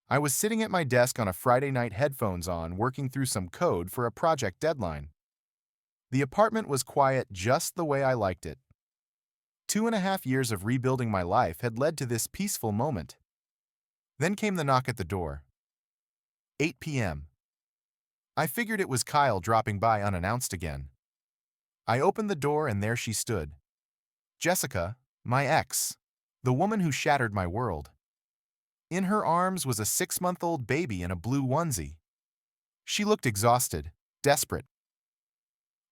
I was sitting at my desk on a Friday night, headphones on, working through some code for a project deadline. The apartment was quiet, just the way I liked it. 2.5 years of rebuilding my life had led to this peaceful moment. Then came the knock at the door. 8 p.m. I figured it was Kyle dropping by unannounced again. I opened the door and there she stood. Jessica, my ex, the woman who shattered my world. In her arms was a 6-month-old baby in a blue onesie. She looked exhausted, desperate.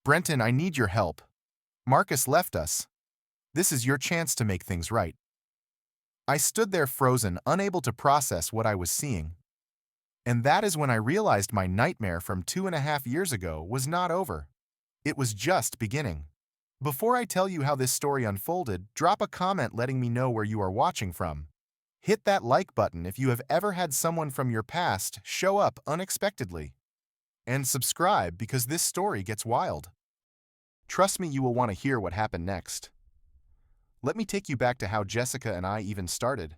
"Brenton, I need your help. Marcus left us. This is your chance to make things right." I stood there frozen, unable to process what I was seeing. And that is when I realized my nightmare from 2.5 years ago was not over. It was just beginning. Before I tell you how this story unfolded, drop a comment letting me know where you are watching from. Hit that like button if you have ever had someone from your past show up unexpectedly. And subscribe because this story gets wild. Trust me, you will want to hear what happened next. Let me take you back to how Jessica and I even started.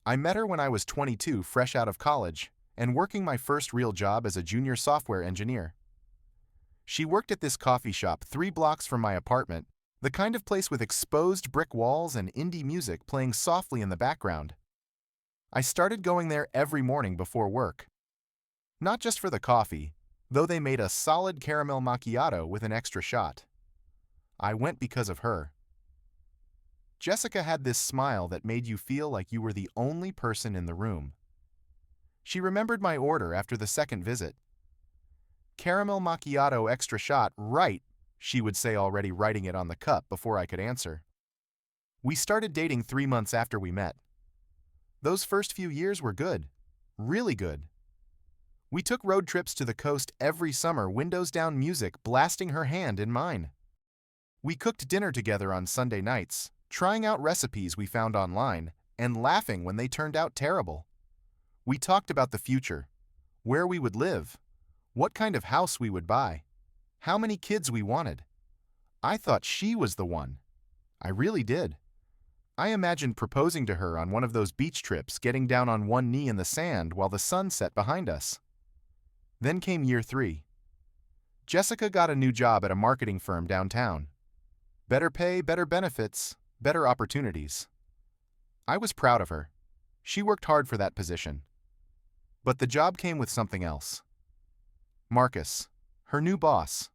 I met her when I was 22, fresh out of college, and working my first real job as a junior software engineer. She worked at this coffee shop 3 blocks from my apartment, the kind of place with exposed brick walls and indie music playing softly in the background. I started going there every morning before work. Not just for the coffee, though they made a solid caramel macchiato with an extra shot. I went because of her. Jessica had this smile that made you feel like you were the only person in the room. She remembered my order after the second visit. "Caramel macchiato extra shot, right," she would say, already writing it on the cup before I could answer. We started dating 3 months after we met. Those first few years were good, really good. We took road trips to the coast every summer, windows down, music blasting, her hand in mine. We cooked dinner together on Sunday nights, trying out recipes we found online, and laughing when they turned out terrible. We talked about the future, where we would live, what kind of house we would buy, how many kids we wanted. I thought she was the one. I really did. I imagined proposing to her on one of those beach trips, getting down on one knee in the sand while the sun set behind us. Then came year 3. Jessica got a new job at a marketing firm downtown. Better pay, better benefits, better opportunities. I was proud of her. She worked hard for that position. But the job came with something else. Marcus, her new boss.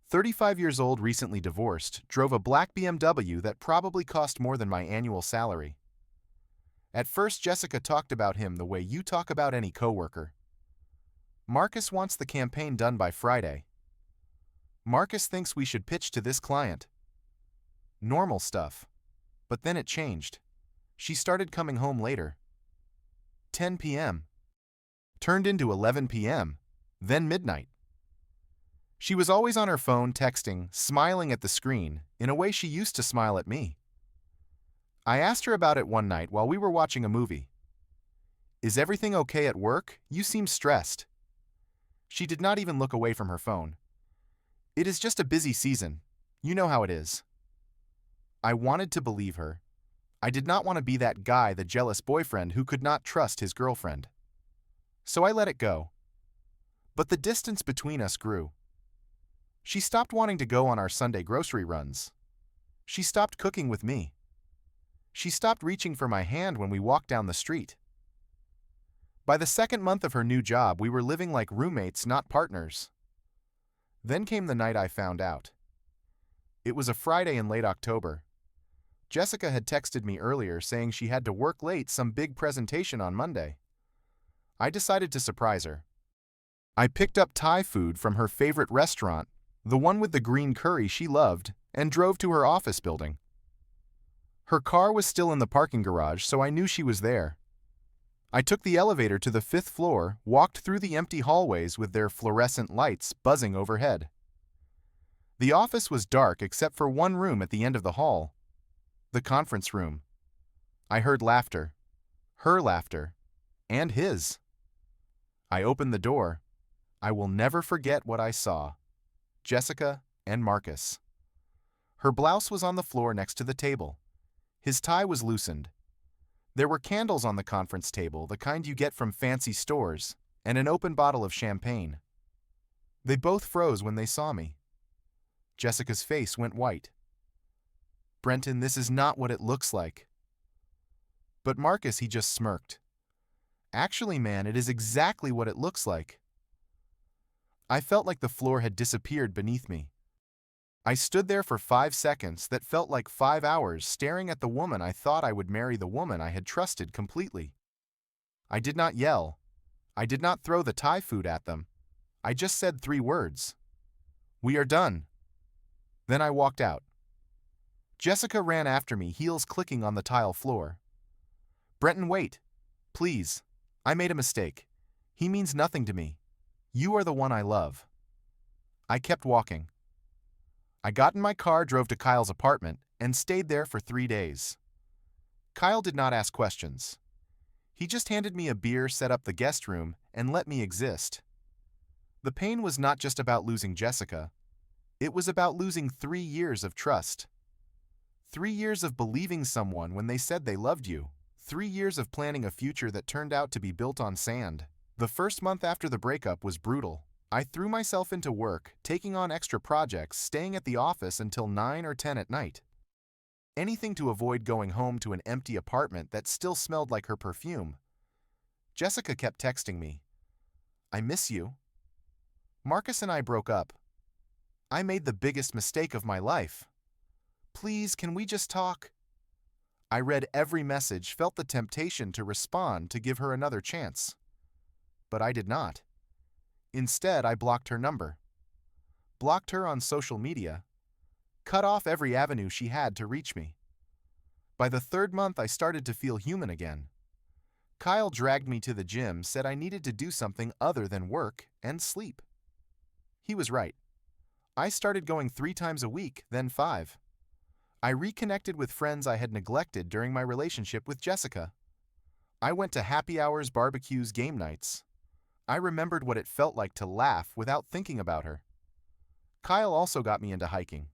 35 years old, recently divorced, drove a black BMW that probably cost more than my annual salary. At first, Jessica talked about him the way you talk about any coworker. Marcus wants the campaign done by Friday. Marcus thinks we should pitch to this client. Normal stuff. But then it changed. She started coming home later. 10 p.m. turned into 11 p.m., then midnight. She was always on her phone, texting, smiling at the screen, in a way she used to smile at me. I asked her about it one night while we were watching a movie. "Is everything okay at work? You seem stressed." She did not even look away from her phone. "It is just a busy season. You know how it is." I wanted to believe her. I did not want to be that guy, the jealous boyfriend who could not trust his girlfriend. So I let it go. But the distance between us grew. She stopped wanting to go on our Sunday grocery runs. She stopped cooking with me. She stopped reaching for my hand when we walked down the street. By the second month of her new job, we were living like roommates, not partners. Then came the night I found out. It was a Friday in late October. Jessica had texted me earlier saying she had to work late, some big presentation on Monday. I decided to surprise her. I picked up Thai food from her favorite restaurant, the one with the green curry she loved, and drove to her office building. Her car was still in the parking garage, so I knew she was there. I took the elevator to the 5th floor, walked through the empty hallways with their fluorescent lights buzzing overhead. The office was dark except for one room at the end of the hall. The conference room. I heard laughter. Her laughter. And his. I opened the door. I will never forget what I saw. Jessica and Marcus. Her blouse was on the floor next to the table. His tie was loosened. There were candles on the conference table, the kind you get from fancy stores, and an open bottle of champagne. They both froze when they saw me. Jessica's face went white. "Brenton, this is not what it looks like." But Marcus, he just smirked. "Actually, man, it is exactly what it looks like." I felt like the floor had disappeared beneath me. I stood there for 5 seconds that felt like 5 hours, staring at the woman I thought I would marry, the woman I had trusted completely. I did not yell. I did not throw the Thai food at them. I just said 3 words. "We are done." Then I walked out. Jessica ran after me, heels clicking on the tile floor. "Brenton, wait. Please. I made a mistake. He means nothing to me. You are the one I love." I kept walking. I got in my car, drove to Kyle's apartment, and stayed there for 3 days. Kyle did not ask questions. He just handed me a beer, set up the guest room, and let me exist. The pain was not just about losing Jessica. It was about losing 3 years of trust. 3 years of believing someone when they said they loved you. 3 years of planning a future that turned out to be built on sand. The first month after the breakup was brutal. I threw myself into work, taking on extra projects, staying at the office until 9 or 10 at night. Anything to avoid going home to an empty apartment that still smelled like her perfume. Jessica kept texting me, "I miss you." Marcus and I broke up. I made the biggest mistake of my life. "Please, can we just talk?" I read every message, felt the temptation to respond to give her another chance. But I did not. Instead, I blocked her number. Blocked her on social media. Cut off every avenue she had to reach me. By the 3rd month, I started to feel human again. Kyle dragged me to the gym, said I needed to do something other than work and sleep. He was right. I started going 3 times a week, then 5. I reconnected with friends I had neglected during my relationship with Jessica. I went to happy hours, barbecues, game nights. I remembered what it felt like to laugh without thinking about her. Kyle also got me into hiking.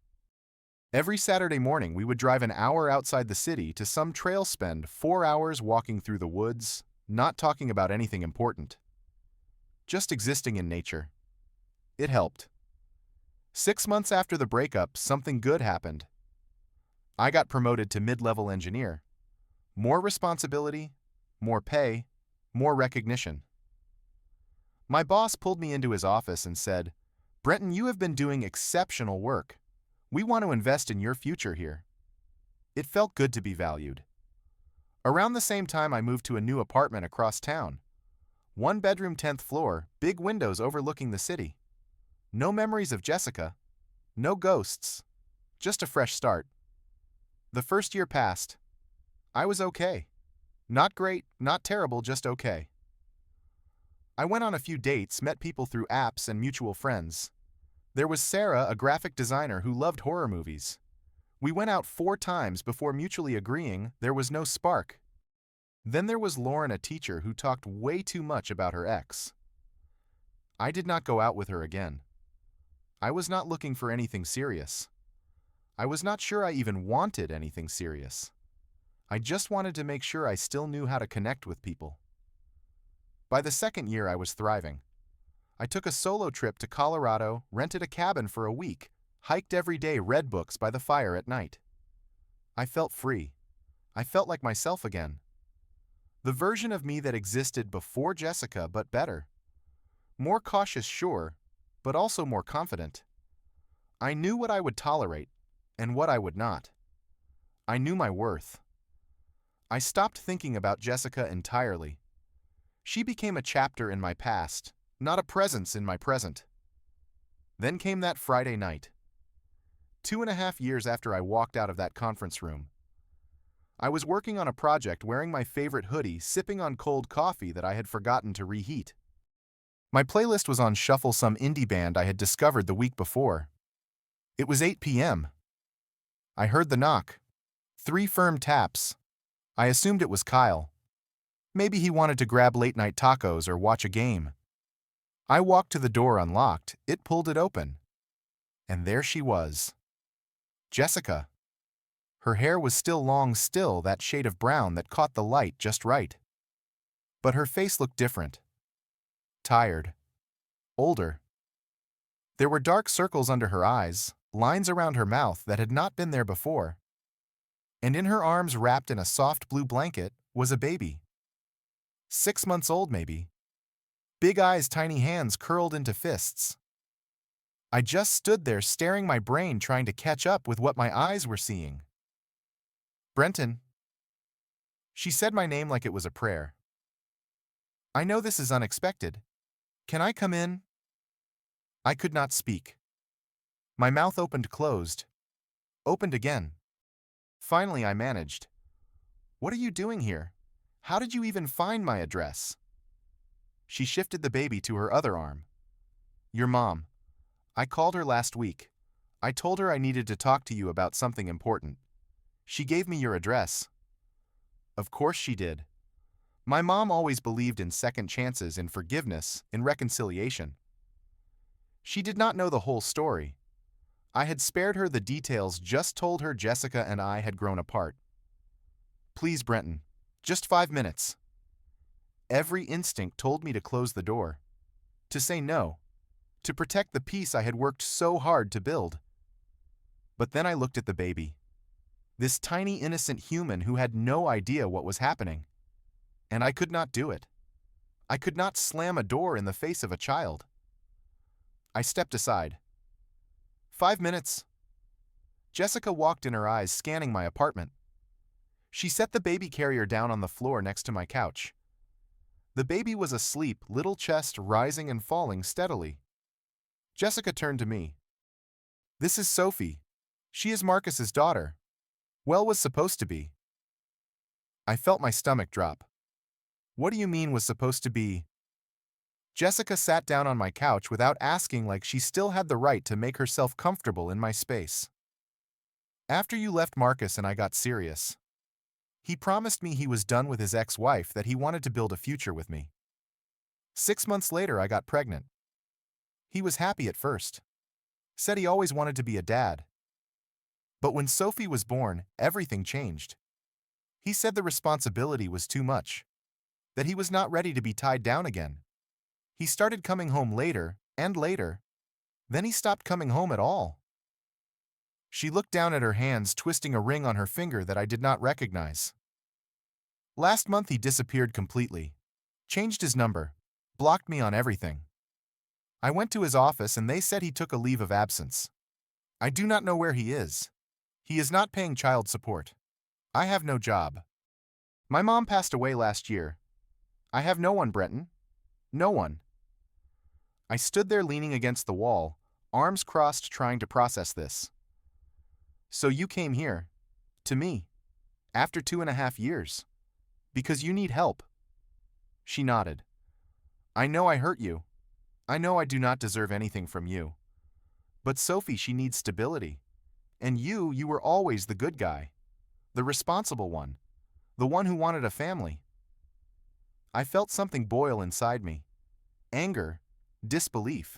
Every Saturday morning, we would drive an hour outside the city to some trail, spend 4 hours walking through the woods, not talking about anything important. Just existing in nature. It helped. 6 months after the breakup, something good happened. I got promoted to mid-level engineer. More responsibility, more pay, more recognition. My boss pulled me into his office and said, "Brenton, you have been doing exceptional work. We want to invest in your future here." It felt good to be valued. Around the same time, I moved to a new apartment across town. 1 bedroom, 10th floor, big windows overlooking the city. No memories of Jessica. No ghosts. Just a fresh start. The first year passed. I was okay. Not great, not terrible, just okay. I went on a few dates, met people through apps and mutual friends. There was Sarah, a graphic designer who loved horror movies. We went out 4 times before mutually agreeing there was no spark. Then there was Lauren, a teacher who talked way too much about her ex. I did not go out with her again. I was not looking for anything serious. I was not sure I even wanted anything serious. I just wanted to make sure I still knew how to connect with people. By the 2nd year, I was thriving. I took a solo trip to Colorado, rented a cabin for a week, hiked every day, read books by the fire at night. I felt free. I felt like myself again. The version of me that existed before Jessica, but better. More cautious, sure, but also more confident. I knew what I would tolerate and what I would not. I knew my worth. I stopped thinking about Jessica entirely. She became a chapter in my past, not a presence in my present. Then came that Friday night. 2.5 years after I walked out of that conference room. I was working on a project, wearing my favorite hoodie, sipping on cold coffee that I had forgotten to reheat. My playlist was on shuffle, some indie band I had discovered the week before. It was 8 p.m. I heard the knock. 3 firm taps. I assumed it was Kyle. Maybe he wanted to grab late-night tacos or watch a game. I walked to the door unlocked, it pulled it open. And there she was. Jessica. Her hair was still long, still that shade of brown that caught the light just right. But her face looked different. Tired. Older. There were dark circles under her eyes, lines around her mouth that had not been there before. And in her arms, wrapped in a soft blue blanket, was a baby. 6 months old, maybe. Big eyes, tiny hands curled into fists. I just stood there staring, my brain trying to catch up with what my eyes were seeing. Brenton. She said my name like it was a prayer. I know this is unexpected. Can I come in? I could not speak. My mouth opened, closed. Opened again. Finally, I managed. What are you doing here? How did you even find my address? She shifted the baby to her other arm. Your mom. I called her last week. I told her I needed to talk to you about something important. She gave me your address. Of course she did. My mom always believed in second chances, in forgiveness, in reconciliation. She did not know the whole story. I had spared her the details, just told her Jessica and I had grown apart. Please, Brenton, just 5 minutes. Every instinct told me to close the door, to say no, to protect the peace I had worked so hard to build. But then I looked at the baby, this tiny innocent human who had no idea what was happening, and I could not do it. I could not slam a door in the face of a child. I stepped aside. 5 minutes. Jessica walked in, her eyes scanning my apartment. She set the baby carrier down on the floor next to my couch. The baby was asleep, little chest rising and falling steadily. Jessica turned to me. This is Sophie. She is Marcus's daughter. Well, was supposed to be. I felt my stomach drop. What do you mean was supposed to be? Jessica sat down on my couch without asking, like she still had the right to make herself comfortable in my space. After you left Marcus and I got serious. He promised me he was done with his ex-wife, that he wanted to build a future with me. 6 months later, I got pregnant. He was happy at first. Said he always wanted to be a dad. But when Sophie was born, everything changed. He said the responsibility was too much, that he was not ready to be tied down again. He started coming home later and later. Then he stopped coming home at all. She looked down at her hands, twisting a ring on her finger that I did not recognize. Last month he disappeared completely. Changed his number. Blocked me on everything. I went to his office and they said he took a leave of absence. I do not know where he is. He is not paying child support. I have no job. My mom passed away last year. I have no one, Brenton. No one. I stood there leaning against the wall, arms crossed, trying to process this. So you came here, to me, after 2.5 years, because you need help. She nodded. I know I hurt you. I know I do not deserve anything from you. But Sophie, she needs stability. And you were always the good guy, the responsible one, the one who wanted a family. I felt something boil inside me. Anger, disbelief.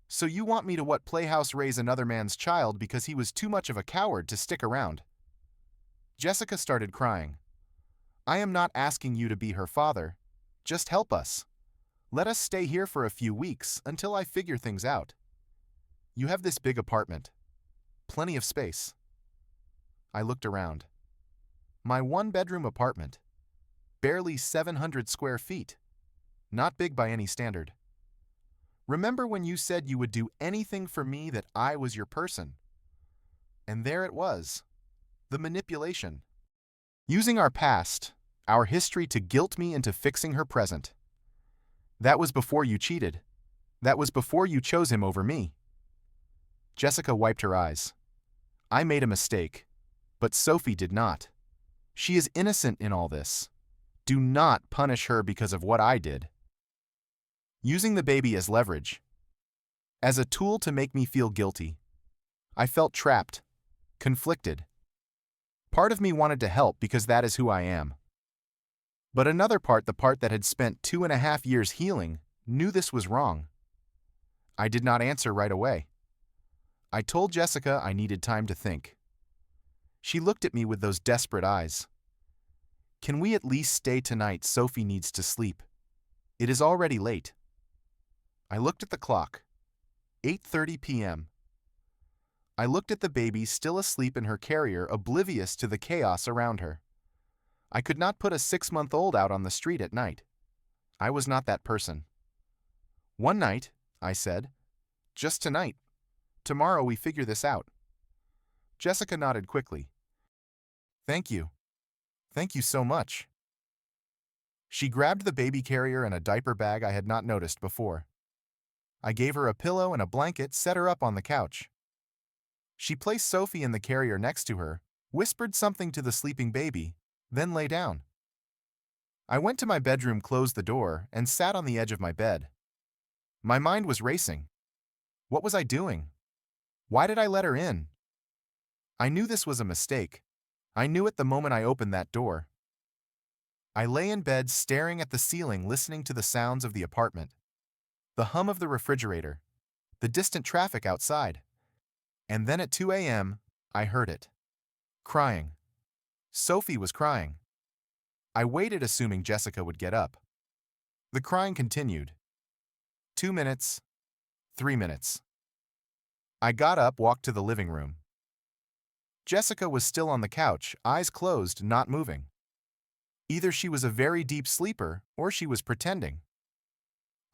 So you want me to what, playhouse raise another man's child because he was too much of a coward to stick around? Jessica started crying. I am not asking you to be her father. Just help us. Let us stay here for a few weeks until I figure things out. You have this big apartment. Plenty of space. I looked around. My 1-bedroom apartment. Barely 700 square feet. Not big by any standard. Remember when you said you would do anything for me, that I was your person? And there it was. The manipulation. Using our past, our history to guilt me into fixing her present. That was before you cheated. That was before you chose him over me. Jessica wiped her eyes. I made a mistake, but Sophie did not. She is innocent in all this. Do not punish her because of what I did. Using the baby as leverage. As a tool to make me feel guilty. I felt trapped, conflicted. Part of me wanted to help because that is who I am. But another part, the part that had spent 2.5 years healing, knew this was wrong. I did not answer right away. I told Jessica I needed time to think. She looked at me with those desperate eyes. "Can we at least stay tonight? Sophie needs to sleep. It is already late." I looked at the clock. 8:30 p.m. I looked at the baby still asleep in her carrier, oblivious to the chaos around her. I could not put a 6-month-old out on the street at night. I was not that person. "One night," I said. "Just tonight. Tomorrow we figure this out." Jessica nodded quickly. "Thank you. Thank you so much." She grabbed the baby carrier and a diaper bag I had not noticed before. I gave her a pillow and a blanket, set her up on the couch. She placed Sophie in the carrier next to her, whispered something to the sleeping baby, then lay down. I went to my bedroom, closed the door, and sat on the edge of my bed. My mind was racing. What was I doing? Why did I let her in? I knew this was a mistake. I knew it the moment I opened that door. I lay in bed, staring at the ceiling, listening to the sounds of the apartment. The hum of the refrigerator, the distant traffic outside. And then at 2 a.m., I heard it. Crying. Sophie was crying. I waited, assuming Jessica would get up. The crying continued. 2 minutes. 3 minutes. I got up, walked to the living room. Jessica was still on the couch, eyes closed, not moving. Either she was a very deep sleeper, or she was pretending.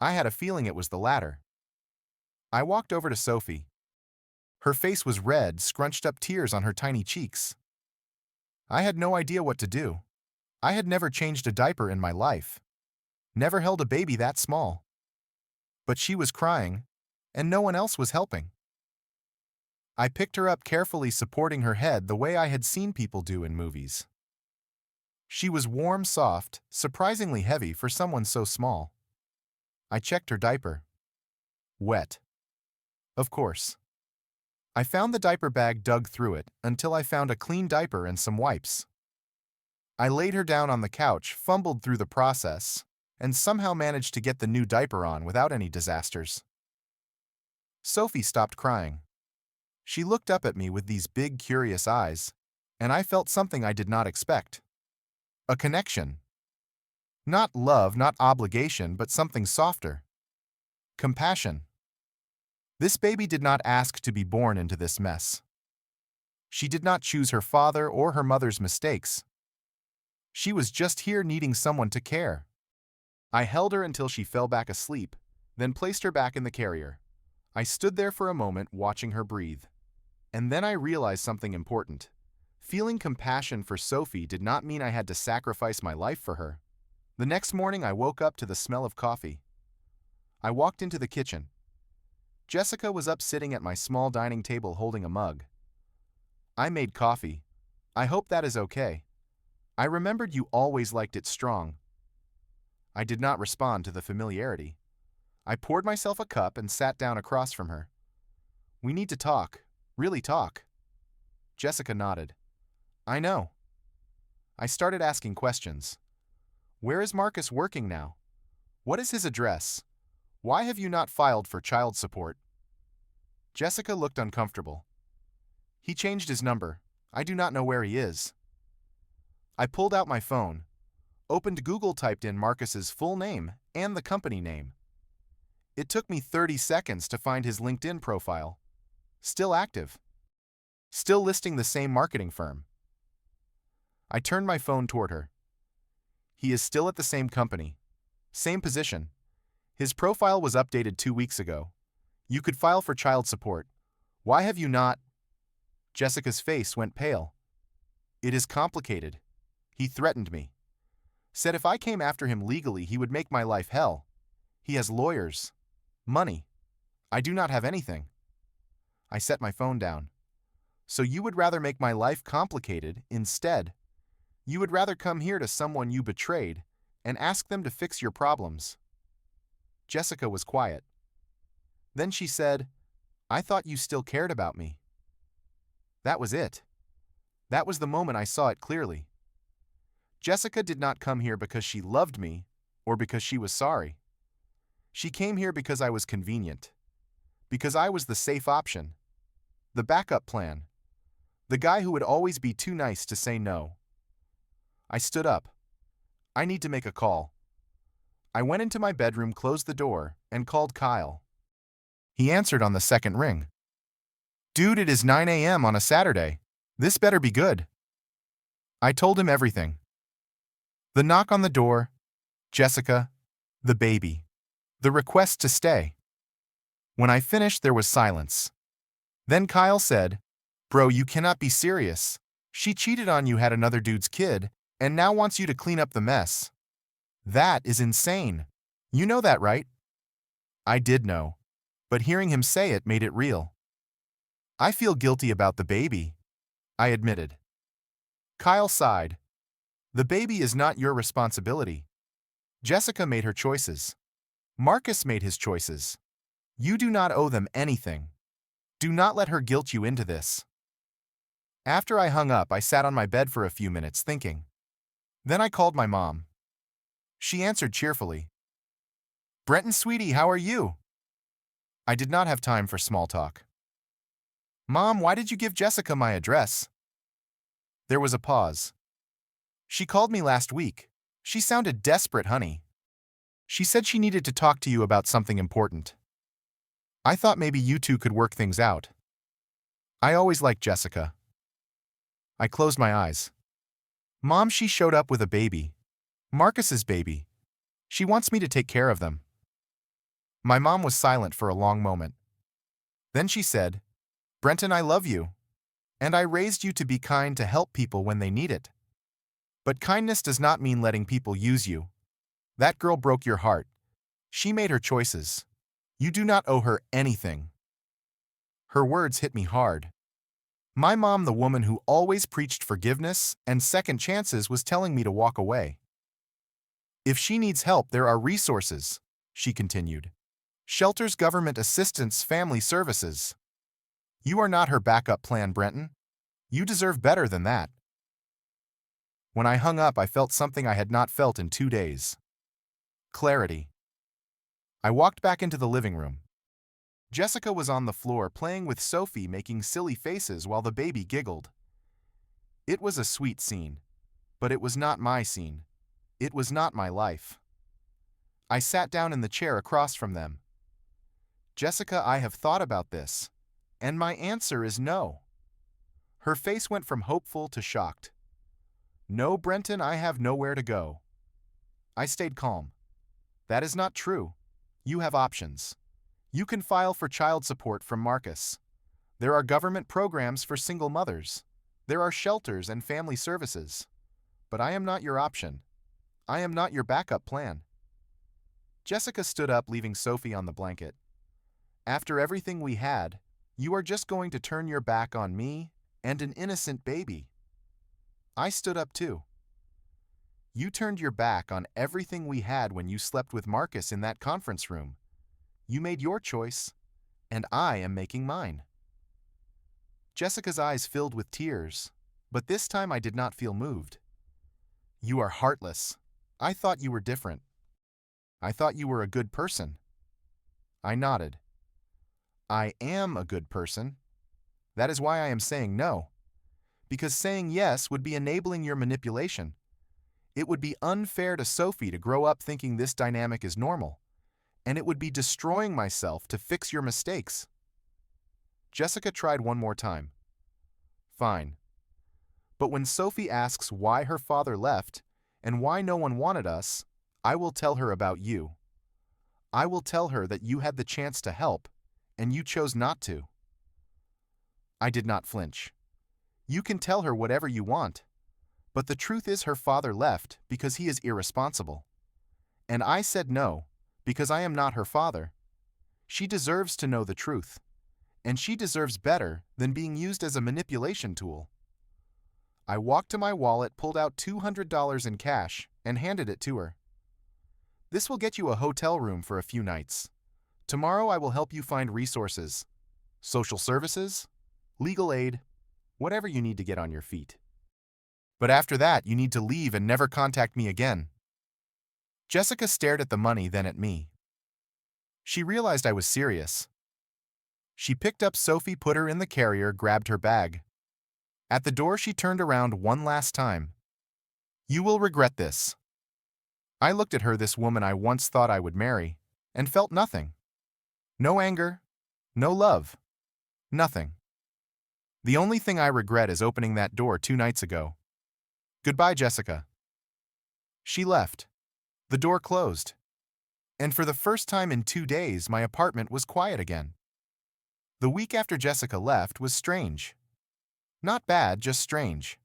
I had a feeling it was the latter. I walked over to Sophie. Her face was red, scrunched up, tears on her tiny cheeks. I had no idea what to do. I had never changed a diaper in my life. Never held a baby that small. But she was crying, and no one else was helping. I picked her up, carefully supporting her head the way I had seen people do in movies. She was warm, soft, surprisingly heavy for someone so small. I checked her diaper. Wet. Of course. I found the diaper bag, dug through it, until I found a clean diaper and some wipes. I laid her down on the couch, fumbled through the process, and somehow managed to get the new diaper on without any disasters. Sophie stopped crying. She looked up at me with these big, curious eyes, and I felt something I did not expect. A connection. Not love, not obligation, but something softer. Compassion. This baby did not ask to be born into this mess. She did not choose her father or her mother's mistakes. She was just here needing someone to care. I held her until she fell back asleep, then placed her back in the carrier. I stood there for a moment, watching her breathe. And then I realized something important. Feeling compassion for Sophie did not mean I had to sacrifice my life for her. The next morning, I woke up to the smell of coffee. I walked into the kitchen. Jessica was up, sitting at my small dining table, holding a mug. "I made coffee. I hope that is okay. I remembered you always liked it strong." I did not respond to the familiarity. I poured myself a cup and sat down across from her. "We need to talk, really talk." Jessica nodded. "I know." I started asking questions. "Where is Marcus working now? What is his address? Why have you not filed for child support?" Jessica looked uncomfortable. "He changed his number. I do not know where he is." I pulled out my phone, opened Google, typed in Marcus's full name and the company name. It took me 30 seconds to find his LinkedIn profile. Still active. Still listing the same marketing firm. I turned my phone toward her. He is still at the same company. Same position. His profile was updated 2 weeks ago. You could file for child support. Why have you not? Jessica's face went pale. "It is complicated. He threatened me. Said if I came after him legally, he would make my life hell. He has lawyers. Money. I do not have anything." I set my phone down. "So you would rather make my life complicated instead? You would rather come here to someone you betrayed and ask them to fix your problems?" Jessica was quiet. Then she said, "I thought you still cared about me." That was it. That was the moment I saw it clearly. Jessica did not come here because she loved me or because she was sorry. She came here because I was convenient. Because I was the safe option. The backup plan. The guy who would always be too nice to say no. I stood up. I need to make a call. I went into my bedroom, closed the door, and called Kyle. He answered on the second ring. Dude, it is 9 a.m. on a Saturday. This better be good. I told him everything. The knock on the door, Jessica, the baby, the request to stay. When I finished, there was silence. Then Kyle said, Bro, you cannot be serious. She cheated on you, had another dude's kid, and now wants you to clean up the mess. That is insane. You know that, right? I did know, but hearing him say it made it real. I feel guilty about the baby, I admitted. Kyle sighed. The baby is not your responsibility. Jessica made her choices. Marcus made his choices. You do not owe them anything. Do not let her guilt you into this. After I hung up, I sat on my bed for a few minutes thinking. Then I called my mom. She answered cheerfully. Brenton, sweetie, how are you? I did not have time for small talk. Mom, why did you give Jessica my address? There was a pause. She called me last week. She sounded desperate, honey. She said she needed to talk to you about something important. I thought maybe you two could work things out. I always liked Jessica. I closed my eyes. Mom, she showed up with a baby. Marcus's baby. She wants me to take care of them. My mom was silent for a long moment. Then she said, Brenton, I love you. And I raised you to be kind, to help people when they need it. But kindness does not mean letting people use you. That girl broke your heart. She made her choices. You do not owe her anything. Her words hit me hard. My mom, the woman who always preached forgiveness and second chances, was telling me to walk away. If she needs help, there are resources, she continued. Shelters, government assistance, family services. You are not her backup plan, Brenton. You deserve better than that. When I hung up, I felt something I had not felt in 2 days. Clarity. I walked back into the living room. Jessica was on the floor playing with Sophie, making silly faces while the baby giggled. It was a sweet scene, but it was not my scene. It was not my life. I sat down in the chair across from them. Jessica, I have thought about this, and my answer is no. Her face went from hopeful to shocked. No, Brenton, I have nowhere to go. I stayed calm. That is not true. You have options. You can file for child support from Marcus. There are government programs for single mothers. There are shelters and family services. But I am not your option. I am not your backup plan. Jessica stood up, leaving Sophie on the blanket. After everything we had, you are just going to turn your back on me and an innocent baby. I stood up too. You turned your back on everything we had when you slept with Marcus in that conference room. You made your choice, and I am making mine. Jessica's eyes filled with tears, but this time I did not feel moved. You are heartless. I thought you were different. I thought you were a good person. I nodded. I am a good person. That is why I am saying no. Because saying yes would be enabling your manipulation. It would be unfair to Sophie to grow up thinking this dynamic is normal. And it would be destroying myself to fix your mistakes. Jessica tried one more time. Fine. But when Sophie asks why her father left and why no one wanted us, I will tell her about you. I will tell her that you had the chance to help, and you chose not to. I did not flinch. You can tell her whatever you want, but the truth is her father left because he is irresponsible. And I said no, because I am not her father. She deserves to know the truth, and she deserves better than being used as a manipulation tool. I walked to my wallet, pulled out $200 in cash, and handed it to her. This will get you a hotel room for a few nights. Tomorrow I will help you find resources, social services, legal aid, whatever you need to get on your feet. But after that, you need to leave and never contact me again. Jessica stared at the money, then at me. She realized I was serious. She picked up Sophie, put her in the carrier, grabbed her bag. At the door, she turned around one last time. "You will regret this." I looked at her, this woman I once thought I would marry, and felt nothing. No anger, no love, nothing. The only thing I regret is opening that door 2 nights ago. Goodbye, Jessica. She left. The door closed. And for the first time in 2 days, my apartment was quiet again. The week after Jessica left was strange. Not bad, just strange.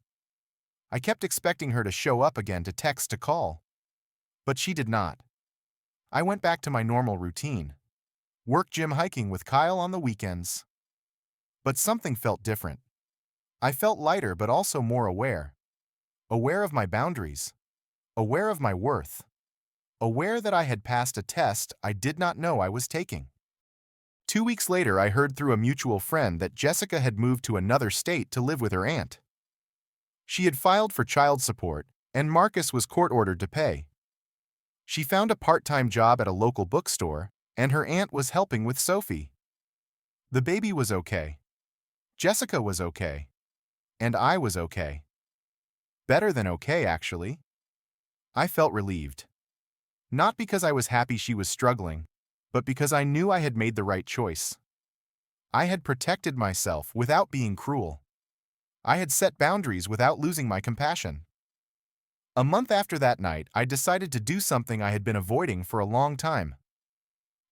I kept expecting her to show up again, to text, to call. But she did not. I went back to my normal routine. Work, gym, hiking with Kyle on the weekends. But something felt different. I felt lighter, but also more aware. Aware of my boundaries. Aware of my worth. Aware that I had passed a test I did not know I was taking. 2 weeks later, I heard through a mutual friend that Jessica had moved to another state to live with her aunt. She had filed for child support, and Marcus was court-ordered to pay. She found a part-time job at a local bookstore, and her aunt was helping with Sophie. The baby was okay. Jessica was okay. And I was okay. Better than okay, actually. I felt relieved. Not because I was happy she was struggling, but because I knew I had made the right choice. I had protected myself without being cruel. I had set boundaries without losing my compassion. A month after that night, I decided to do something I had been avoiding for a long time.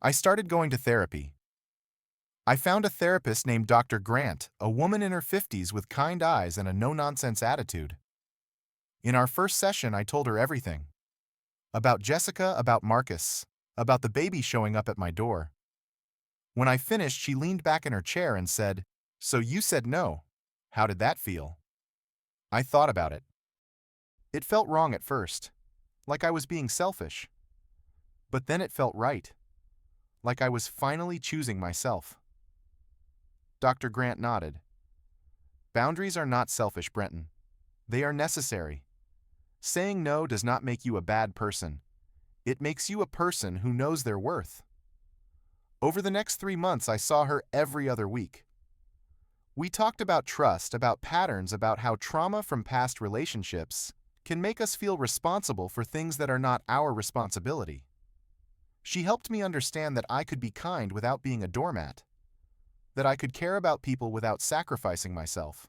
I started going to therapy. I found a therapist named Dr. Grant, a woman in her 50s with kind eyes and a no-nonsense attitude. In our first session, I told her everything. About Jessica, about Marcus, about the baby showing up at my door. When I finished, she leaned back in her chair and said, "So you said no. How did that feel?" I thought about it. It felt wrong at first, like I was being selfish. But then it felt right, like I was finally choosing myself. Dr. Grant nodded. Boundaries are not selfish, Brenton. They are necessary. Saying no does not make you a bad person. It makes you a person who knows their worth. Over the next 3 months, I saw her every other week. We talked about trust, about patterns, about how trauma from past relationships can make us feel responsible for things that are not our responsibility. She helped me understand that I could be kind without being a doormat, that I could care about people without sacrificing myself.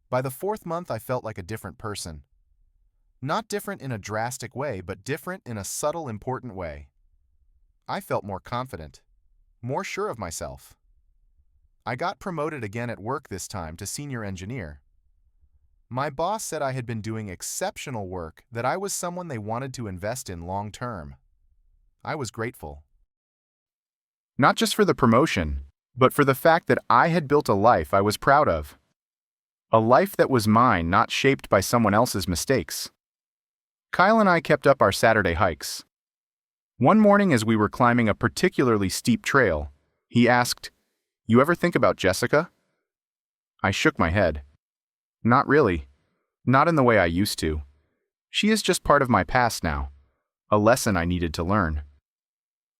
By the 4th month, I felt like a different person. Not different in a drastic way, but different in a subtle, important way. I felt more confident, more sure of myself. I got promoted again at work, this time to senior engineer. My boss said I had been doing exceptional work, that I was someone they wanted to invest in long term. I was grateful. Not just for the promotion, but for the fact that I had built a life I was proud of. A life that was mine, not shaped by someone else's mistakes. Kyle and I kept up our Saturday hikes. One morning, as we were climbing a particularly steep trail, he asked, "You ever think about Jessica?" I shook my head. Not really. Not in the way I used to. She is just part of my past now. A lesson I needed to learn.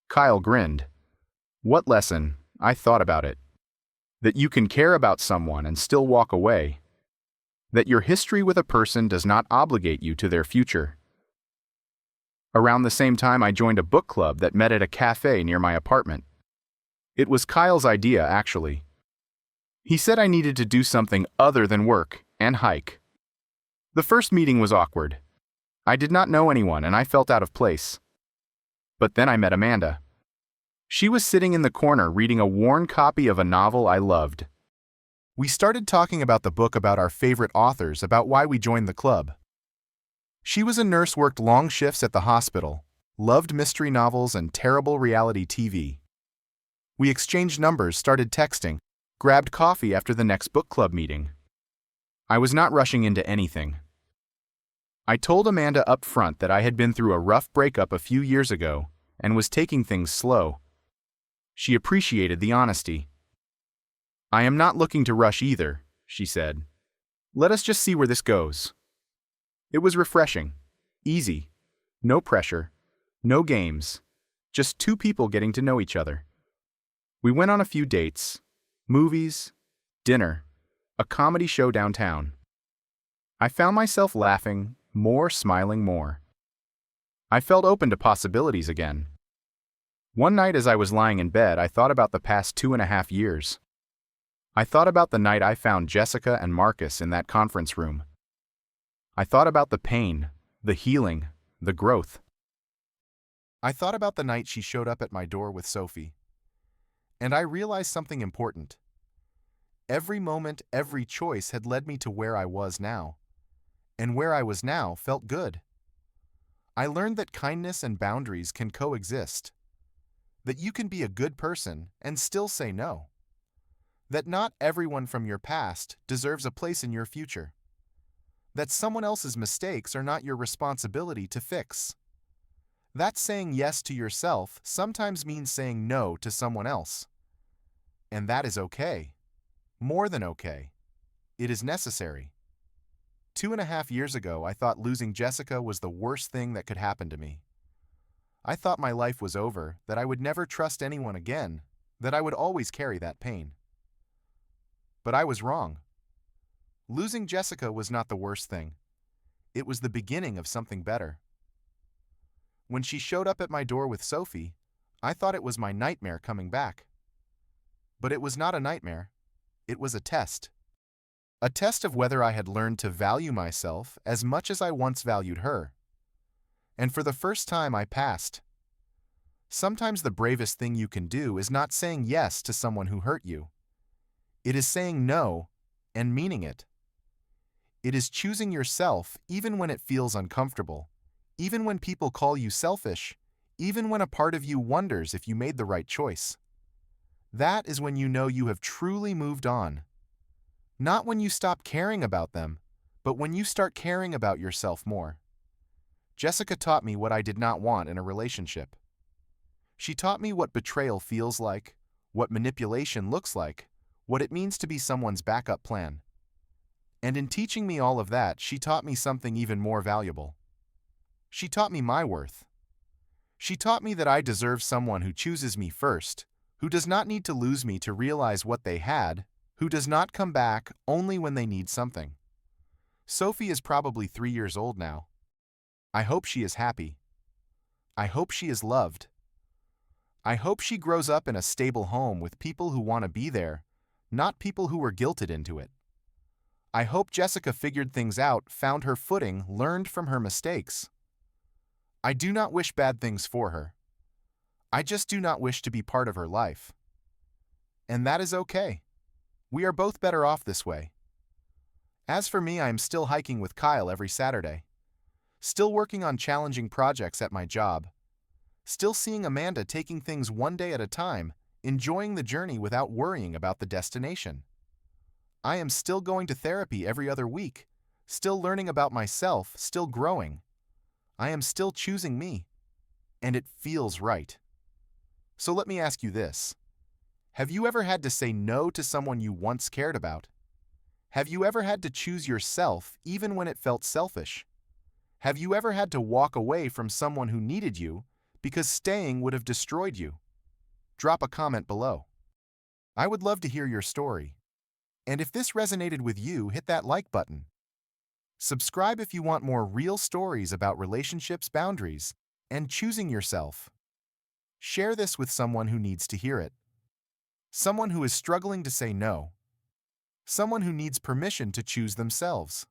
Kyle grinned. What lesson? I thought about it. That you can care about someone and still walk away. That your history with a person does not obligate you to their future. Around the same time, I joined a book club that met at a cafe near my apartment. It was Kyle's idea, actually. He said I needed to do something other than work and hike. The first meeting was awkward. I did not know anyone and I felt out of place. But then I met Amanda. She was sitting in the corner reading a worn copy of a novel I loved. We started talking about the book, about our favorite authors, about why we joined the club. She was a nurse, worked long shifts at the hospital, loved mystery novels and terrible reality TV. We exchanged numbers, started texting, grabbed coffee after the next book club meeting. I was not rushing into anything. I told Amanda up front that I had been through a rough breakup a few years ago and was taking things slow. She appreciated the honesty. I am not looking to rush either, she said. Let us just see where this goes. It was refreshing, easy, no pressure, no games, just 2 people getting to know each other. We went on a few dates, movies, dinner, A comedy show downtown. I found myself laughing, more smiling more. I felt open to possibilities again. One night as I was lying in bed, I thought about the past 2.5 years. I thought about the night I found Jessica and Marcus in that conference room. I thought about the pain, the healing, the growth. I thought about the night she showed up at my door with Sophie. And I realized something important. Every moment, every choice had led me to where I was now. And where I was now felt good. I learned that kindness and boundaries can coexist. That you can be a good person and still say no. That not everyone from your past deserves a place in your future. That someone else's mistakes are not your responsibility to fix. That saying yes to yourself sometimes means saying no to someone else. And that is okay. More than okay. It is necessary. 2.5 years ago, I thought losing Jessica was the worst thing that could happen to me. I thought my life was over, that I would never trust anyone again, that I would always carry that pain. But I was wrong. Losing Jessica was not the worst thing. It was the beginning of something better. When she showed up at my door with Sophie, I thought it was my nightmare coming back. But it was not a nightmare. It was a test. A test of whether I had learned to value myself as much as I once valued her. And for the first time, I passed. Sometimes the bravest thing you can do is not saying yes to someone who hurt you. It is saying no and meaning it. It is choosing yourself even when it feels uncomfortable, even when people call you selfish, even when a part of you wonders if you made the right choice. That is when you know you have truly moved on. Not when you stop caring about them, but when you start caring about yourself more. Jessica taught me what I did not want in a relationship. She taught me what betrayal feels like, what manipulation looks like, what it means to be someone's backup plan. And in teaching me all of that, she taught me something even more valuable. She taught me my worth. She taught me that I deserve someone who chooses me first, who does not need to lose me to realize what they had, who does not come back only when they need something. Sophie is probably 3 years old now. I hope she is happy. I hope she is loved. I hope she grows up in a stable home with people who want to be there, not people who were guilted into it. I hope Jessica figured things out, found her footing, learned from her mistakes. I do not wish bad things for her. I just do not wish to be part of her life. And that is okay. We are both better off this way. As for me, I am still hiking with Kyle every Saturday. Still working on challenging projects at my job. Still seeing Amanda taking things one day at a time, enjoying the journey without worrying about the destination. I am still going to therapy every other week, still learning about myself, still growing. I am still choosing me, and it feels right. So let me ask you this. Have you ever had to say no to someone you once cared about? Have you ever had to choose yourself even when it felt selfish? Have you ever had to walk away from someone who needed you because staying would have destroyed you? Drop a comment below. I would love to hear your story. And if this resonated with you, hit that like button. Subscribe if you want more real stories about relationships, boundaries, and choosing yourself. Share this with someone who needs to hear it. Someone who is struggling to say no. Someone who needs permission to choose themselves.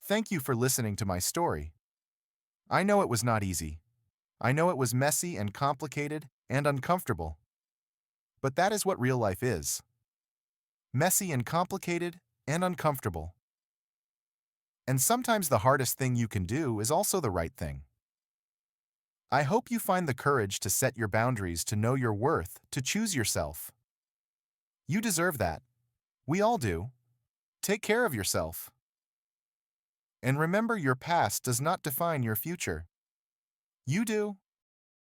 Thank you for listening to my story. I know it was not easy. I know it was messy and complicated and uncomfortable. But that is what real life is. Messy and complicated and uncomfortable. And sometimes the hardest thing you can do is also the right thing. I hope you find the courage to set your boundaries, to know your worth, to choose yourself. You deserve that. We all do. Take care of yourself. And remember, your past does not define your future. You do.